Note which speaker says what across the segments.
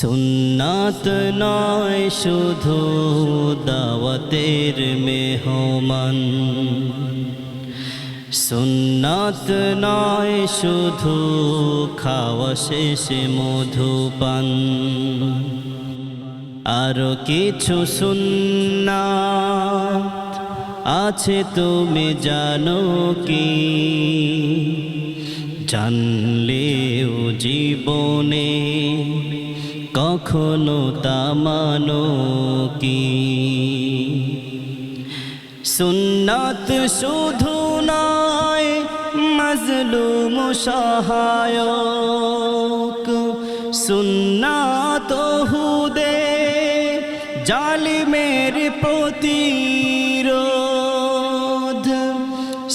Speaker 1: সুন্নাত নয় শুধু দাওয়াতের মেহমান, সুন্নাত নয় শুধু খাওয়া শেষে মধুপান, আরো কিছু সুন্নাত আছে তুমি জানো কি? জানলেও জীবনে কখনো তা মানো কি? সুন্নাত শুধু নয় মাজলুম সহায়ক, সুন্নাত হুদে জালিমের প্রতিরোধ,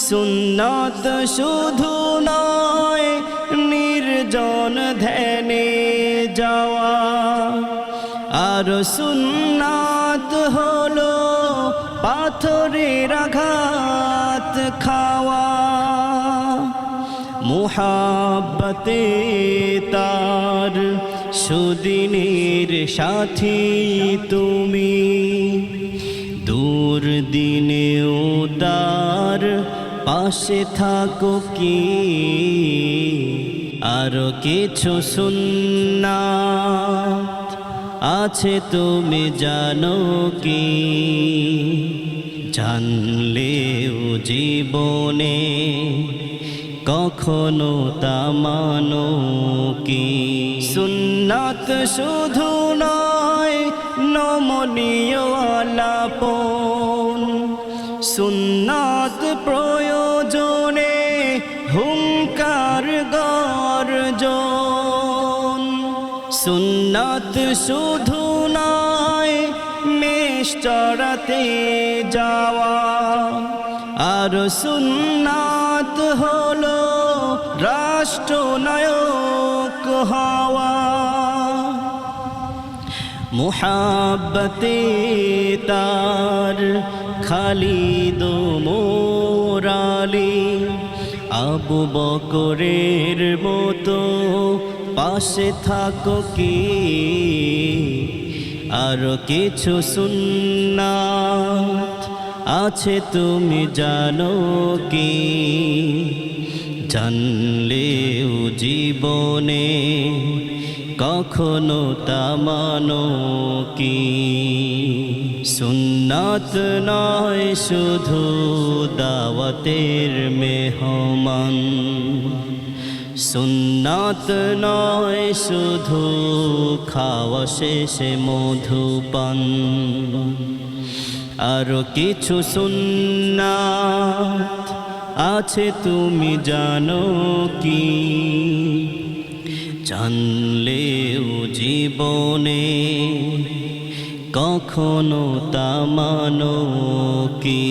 Speaker 1: সুন্নাত শুধু নয় নির্জন ধ্যানে যাওয়া, আর সুন্নাত হলো পাথরের আঘাত খাওয়া। মুহাব্বতে তার সুদিনের সাথী তুমি, দুর্দিনেও তার পাশে থাকো কি? আরো কিছু সুন্নাত আছে তুমি জানো কি? জানলেও জীবনে কখনো তা মানো কি? সুন্নাত শুধু নয় নমনীয় আলাপন, সুন্নাত প্রয়োজনে হুঙ্কার গর্জন, সুন্নাত শুধু নয় মেষ চড়াতে যাওয়া, আর সুন্নাত হলো রাষ্ট্রনায়ক হওয়া। মুহাব্বতে তার খালিদ মোরালি, আবু বকরের মতো পাশে থাকো কি? আর কিছু সুন্নাত আছে তুমি জানো কি? জানলেও জীবনে কখনো তা মানো কি? সুন্নাত নয় শুধু দাওয়াতের মেহমান, সুন্নাত নয় শুধু খাওয়া শেষে মধুপান, আরো কিছু সুন্নাত আছে তুমি জানো কি? জানলেও জীবনে কখনো তা মানো কি?